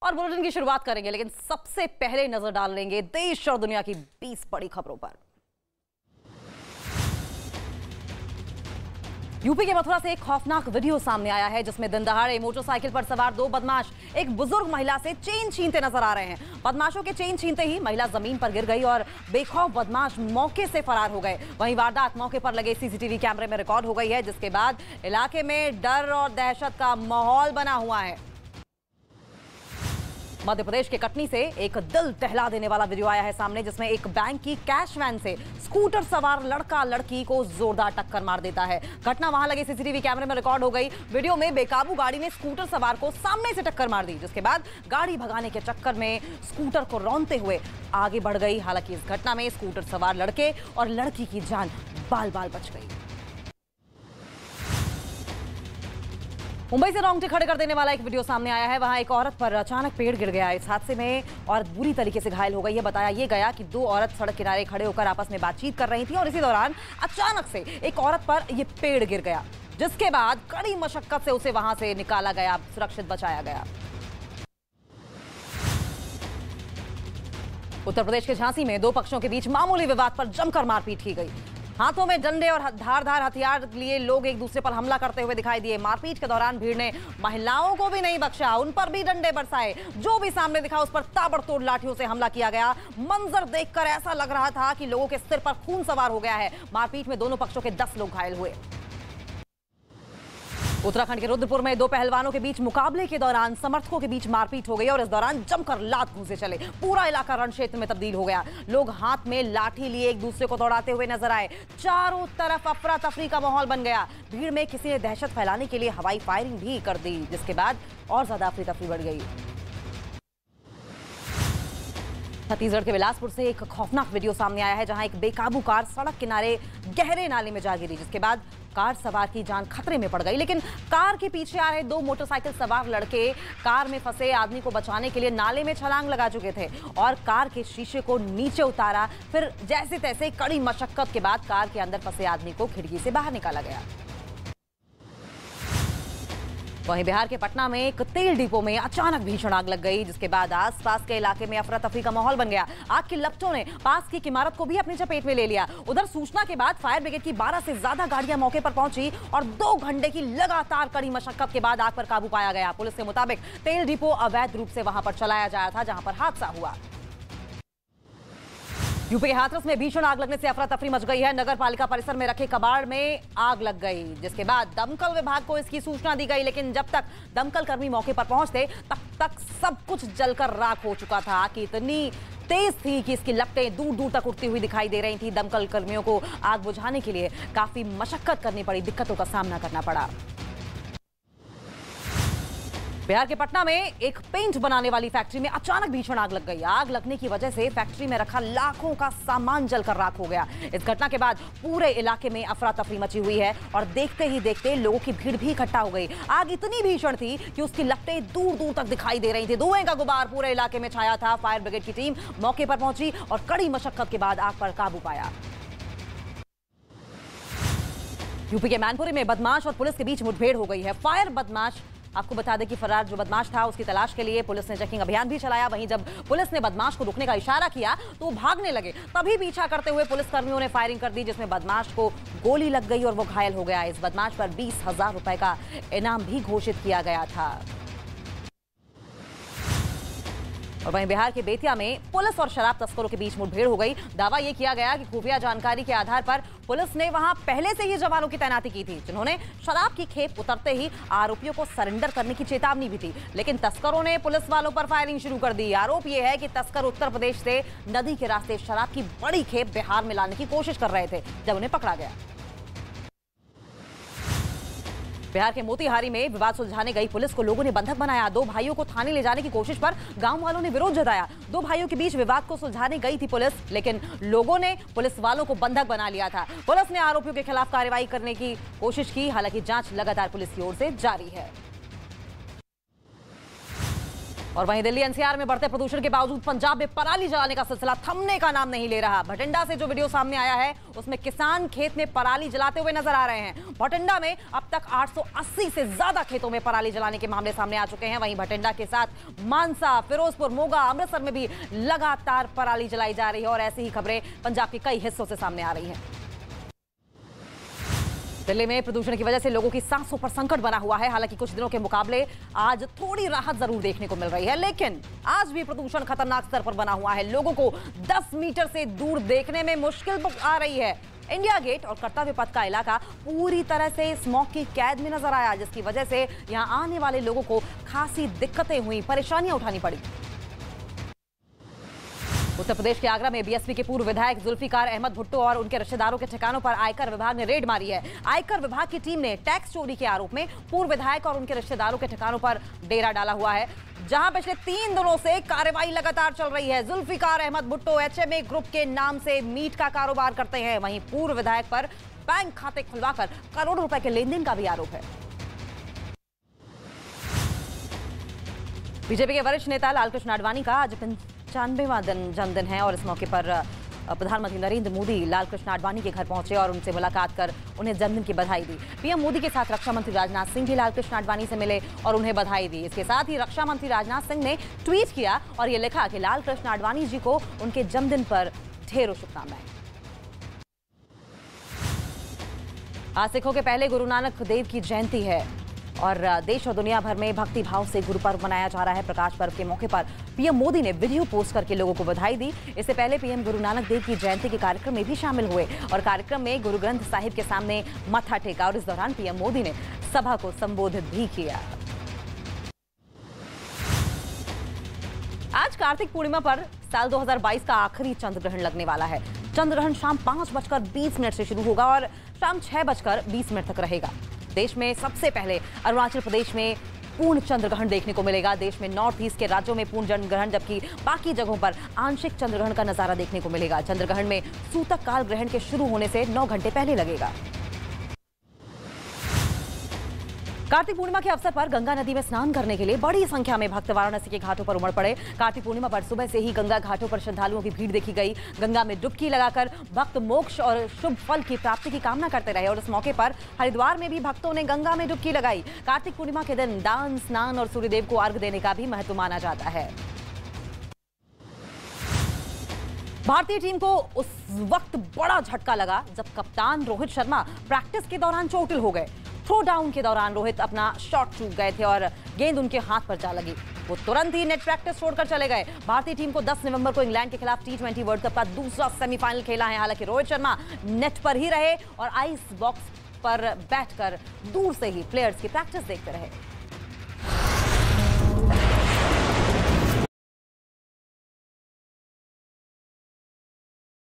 और बुलेटिन की शुरुआत करेंगे, लेकिन सबसे पहले नजर डाल लेंगे देश और दुनिया की 20 बड़ी खबरों पर। यूपी के मथुरा से एक खौफनाक वीडियो सामने आया है, जिसमें दिन दहाड़े मोटरसाइकिल पर सवार दो बदमाश एक बुजुर्ग महिला से चेन छीनते नजर आ रहे हैं। बदमाशों के चेन छीनते ही महिला जमीन पर गिर गई और बेखौफ बदमाश मौके से फरार हो गए। वहीं वारदात मौके पर लगे सीसीटीवी कैमरे में रिकॉर्ड हो गई है, जिसके बाद इलाके में डर और दहशत का माहौल बना हुआ है। मध्य प्रदेश के कटनी से एक दिल दहला देने वाला वीडियो आया है सामने, जिसमें एक बैंक की कैश वैन से स्कूटर सवार लड़का लड़की को जोरदार टक्कर मार देता है। घटना वहां लगे सीसीटीवी कैमरे में रिकॉर्ड हो गई। वीडियो में बेकाबू गाड़ी ने स्कूटर सवार को सामने से टक्कर मार दी, जिसके बाद गाड़ी भगाने के चक्कर में स्कूटर को रौंदते हुए आगे बढ़ गई। हालांकि इस घटना में स्कूटर सवार लड़के और लड़की की जान बाल बाल बच गई। मुंबई से रोंगटे खड़े कर देने वाला एक वीडियो सामने आया है। वहां एक औरत पर अचानक पेड़ गिर गया। इस हादसे में औरत बुरी तरीके से घायल हो गई है। बताया ये गया कि दो औरत सड़क किनारे खड़े होकर आपस में बातचीत कर रही थी और इसी दौरान अचानक से एक औरत पर यह पेड़ गिर गया, जिसके बाद कड़ी मशक्कत से उसे वहां से निकाला गया, सुरक्षित बचाया गया। उत्तर प्रदेश के झांसी में दो पक्षों के बीच मामूली विवाद पर जमकर मारपीट की गई। हाथों में डंडे और धारदार हथियार लिए लोग एक दूसरे पर हमला करते हुए दिखाई दिए। मारपीट के दौरान भीड़ ने महिलाओं को भी नहीं बख्शा, उन पर भी डंडे बरसाए। जो भी सामने दिखा उस पर ताबड़तोड़ लाठियों से हमला किया गया। मंजर देखकर ऐसा लग रहा था कि लोगों के सिर पर खून सवार हो गया है। मारपीट में दोनों पक्षों के 10 लोग घायल हुए। उत्तराखंड के रुद्रपुर में दो पहलवानों के बीच मुकाबले के दौरान समर्थकों के बीच मारपीट हो गई और इस दौरान जमकर लात घूंसे चले। पूरा इलाका रण क्षेत्र में तब्दील हो गया। लोग हाथ में लाठी लिए एक दूसरे को दौड़ाते हुए नजर आए। चारों तरफ अफरा तफरी का माहौल बन गया। भीड़ में किसी ने दहशत फैलाने के लिए हवाई फायरिंग भी कर दी, जिसके बाद और ज्यादा अफरी तफरी बढ़ गई। छत्तीसगढ़ के बिलासपुर से एक खौफनाक वीडियो सामने आया है, जहां एक बेकाबू कार सड़क किनारे गहरे नाले में जा गिरी, जिसके बाद कार सवार की जान खतरे में पड़ गई। लेकिन कार के पीछे आ रहे दो मोटरसाइकिल सवार लड़के कार में फंसे आदमी को बचाने के लिए नाले में छलांग लगा चुके थे और कार के शीशे को नीचे उतारा। फिर जैसे तैसे कड़ी मशक्कत के बाद कार के अंदर फंसे आदमी को खिड़की से बाहर निकाला गया। वहीं बिहार के पटना में एक तेल डिपो में अचानक भीषण आग लग गई, जिसके बाद आसपास के इलाके में अफरा तफरी का माहौल बन गया। आग की लपटों ने पास की इमारत को भी अपनी चपेट में ले लिया। उधर सूचना के बाद फायर ब्रिगेड की 12 से ज्यादा गाड़ियां मौके पर पहुंची और 2 घंटे की लगातार कड़ी मशक्कत के बाद आग पर काबू पाया गया। पुलिस के मुताबिक तेल डिपो अवैध रूप से वहां पर चलाया जाया था, जहां पर हादसा हुआ। यूपी के हाथरस में भीषण आग लगने से अफरा तफरी मच गई है। नगर पालिका परिसर में रखे कबाड़ में आग लग गई, जिसके बाद दमकल विभाग को इसकी सूचना दी गई, लेकिन जब तक दमकल कर्मी मौके पर पहुंचते तब तक सब कुछ जलकर राख हो चुका था। आग इतनी तेज थी कि इसकी लपटें दूर दूर तक उड़ती हुई दिखाई दे रही थी। दमकल कर्मियों को आग बुझाने के लिए काफी मशक्कत करनी पड़ी, दिक्कतों का सामना करना पड़ा। बिहार के पटना में एक पेंट बनाने वाली फैक्ट्री में अचानक भीषण आग लग गई। आग लगने की वजह से फैक्ट्री में रखा लाखों का सामान जलकर राख हो गया। इस घटना के बाद पूरे इलाके में अफरा तफरी मची हुई है और देखते ही देखते लोगों की भीड़ भी इकट्ठा हो गई। आग इतनी भीषण थी कि उसकी लपटें दूर दूर तक दिखाई दे रही थी। धुएं का गुबार पूरे इलाके में छाया था। फायर ब्रिगेड की टीम मौके पर पहुंची और कड़ी मशक्कत के बाद आग पर काबू पाया। यूपी के मैनपुरी में बदमाश और पुलिस के बीच मुठभेड़ हो गई है। फायर बदमाश, आपको बता दें कि फरार जो बदमाश था उसकी तलाश के लिए पुलिस ने चेकिंग अभियान भी चलाया। वहीं जब पुलिस ने बदमाश को रुकने का इशारा किया तो वो भागने लगे। तभी पीछा करते हुए पुलिसकर्मियों ने फायरिंग कर दी, जिसमें बदमाश को गोली लग गई और वो घायल हो गया। इस बदमाश पर 20,000 रुपए का इनाम भी घोषित किया गया था। और वहीं बिहार के बेतिया में पुलिस और शराब तस्करों के बीच मुठभेड़ हो गई। दावा यह किया गया कि खुफिया जानकारी के आधार पर पुलिस ने वहां पहले से ही जवानों की तैनाती की थी, जिन्होंने शराब की खेप उतरते ही आरोपियों को सरेंडर करने की चेतावनी भी थी। लेकिन तस्करों ने पुलिस वालों पर फायरिंग शुरू कर दी। आरोप यह है कि तस्कर उत्तर प्रदेश से नदी के रास्ते शराब की बड़ी खेप बिहार में लाने की कोशिश कर रहे थे, जब उन्हें पकड़ा गया। बिहार के मोतिहारी में विवाद सुलझाने गई पुलिस को लोगों ने बंधक बनाया। 2 भाइयों को थाने ले जाने की कोशिश पर गांव वालों ने विरोध जताया। 2 भाइयों के बीच विवाद को सुलझाने गई थी पुलिस, लेकिन लोगों ने पुलिस वालों को बंधक बना लिया था। पुलिस ने आरोपियों के खिलाफ कार्रवाई करने की कोशिश की। हालांकि जांच लगातार पुलिस की ओर से जारी है। और वहीं दिल्ली एनसीआर में बढ़ते प्रदूषण के बावजूद पंजाब में पराली जलाने का सिलसिला थमने का नाम नहीं ले रहा। भटिंडा से जो वीडियो सामने आया है उसमें किसान खेत में पराली जलाते हुए नजर आ रहे हैं। भटिंडा में अब तक 880 से ज्यादा खेतों में पराली जलाने के मामले सामने आ चुके हैं। वहीं भटिंडा के साथ मानसा, फिरोजपुर, मोगा, अमृतसर में भी लगातार पराली जलाई जा रही है और ऐसी ही खबरें पंजाब के कई हिस्सों से सामने आ रही हैं। दिल्ली में प्रदूषण की वजह से लोगों की सांसों पर संकट बना हुआ है। हालांकि कुछ दिनों के मुकाबले आज थोड़ी राहत जरूर देखने को मिल रही है, लेकिन आज भी प्रदूषण खतरनाक स्तर पर बना हुआ है। लोगों को 10 मीटर से दूर देखने में मुश्किल आ रही है। इंडिया गेट और कर्तव्य पथ का इलाका पूरी तरह से स्मॉग की कैद में नजर आया, जिसकी वजह से यहां आने वाले लोगों को खासी दिक्कतें हुई, परेशानियां उठानी पड़ी। उत्तर प्रदेश के आगरा में बीएसपी के पूर्व विधायक जुल्फिकार अहमद भुट्टो और उनके रिश्तेदारों के ठिकानों पर आयकर विभाग ने रेड मारी है। आयकर विभाग की टीम ने टैक्स चोरी के आरोप में पूर्व विधायक और उनके रिश्तेदारों के ठिकानों पर डेरा डाला हुआ है, जहां पिछले 3 दिनों से कार्रवाई लगातार चल रही है। जुल्फिकार अहमद भुट्टो एचएमए ग्रुप के नाम से मीट का कारोबार करते हैं। वहीं पूर्व विधायक पर बैंक खाते खुलवाकर करोड़ों रुपए के लेन देन का भी आरोप है। बीजेपी के वरिष्ठ नेता लालकृष्ण आडवाणी का आज 95वां जन्मदिन है और इस मौके पर प्रधानमंत्री नरेंद्र मोदी लालकृष्ण आडवाणी के घर पहुंचे और उनसे मुलाकात कर उन्हें जन्मदिन की बधाई दी। पीएम मोदी के साथ रक्षा मंत्री राजनाथ सिंह भी लालकृष्ण आडवाणी से मिले और उन्हें बधाई दी। इसके साथ ही रक्षा मंत्री राजनाथ सिंह ने ट्वीट किया और ये लिखा कि लालकृष्ण आडवाणी जी को उनके जन्मदिन पर ढेरों शुभकामनाएं। आज सिखों के पहले गुरु नानक देव की जयंती है और देश और दुनिया भर में भक्ति भाव से गुरु पर्व मनाया जा रहा है। प्रकाश पर्व के मौके पर पीएम मोदी ने वीडियो पोस्ट करके लोगों को बधाई दी। इससे पहले पीएम गुरु नानक देव की जयंती के कार्यक्रम में भी शामिल हुए और कार्यक्रम में गुरु ग्रंथ साहिब के सामने मत्था टेका और इस दौरान पीएम मोदी ने सभा को संबोधित भी किया। आज कार्तिक पूर्णिमा पर साल 2022 का आखिरी चंद्र ग्रहण लगने वाला है। चंद्र ग्रहण शाम 5:20 से शुरू होगा और शाम 6:20 तक रहेगा। देश में सबसे पहले अरुणाचल प्रदेश में पूर्ण चंद्र ग्रहण देखने को मिलेगा। देश में नॉर्थ ईस्ट के राज्यों में पूर्ण चंद्र ग्रहण, जबकि बाकी जगहों पर आंशिक चंद्र ग्रहण का नजारा देखने को मिलेगा। चंद्र ग्रहण में सूतक काल ग्रहण के शुरू होने से 9 घंटे पहले लगेगा। कार्तिक पूर्णिमा के अवसर पर गंगा नदी में स्नान करने के लिए बड़ी संख्या में भक्त वाराणसी के घाटों पर उमड़ पड़े। कार्तिक पूर्णिमा पर सुबह से ही गंगा घाटों पर श्रद्धालुओं की भीड़ देखी गई। गंगा में डुबकी लगाकर भक्त मोक्ष और शुभ फल की प्राप्ति की कामना करते रहे और इस मौके पर हरिद्वार में भी भक्तों ने गंगा में डुबकी लगाई। कार्तिक पूर्णिमा के दिन दान, स्नान और सूर्यदेव को अर्घ्य देने का भी महत्व माना जाता है। भारतीय टीम को उस वक्त बड़ा झटका लगा जब कप्तान रोहित शर्मा प्रैक्टिस के दौरान चोटिल हो गए। थ्रो डाउन के दौरान रोहित अपना शॉट चूक गए थे और गेंद उनके हाथ पर जा लगी। वो तुरंत ही नेट प्रैक्टिस छोड़कर चले गए। भारतीय टीम को 10 नवंबर को इंग्लैंड के खिलाफ T20 वर्ल्ड कप का दूसरा सेमीफाइनल खेला है। हालांकि रोहित शर्मा नेट पर ही रहे और आइस बॉक्स पर बैठकर दूर से ही प्लेयर्स की प्रैक्टिस देखते रहे।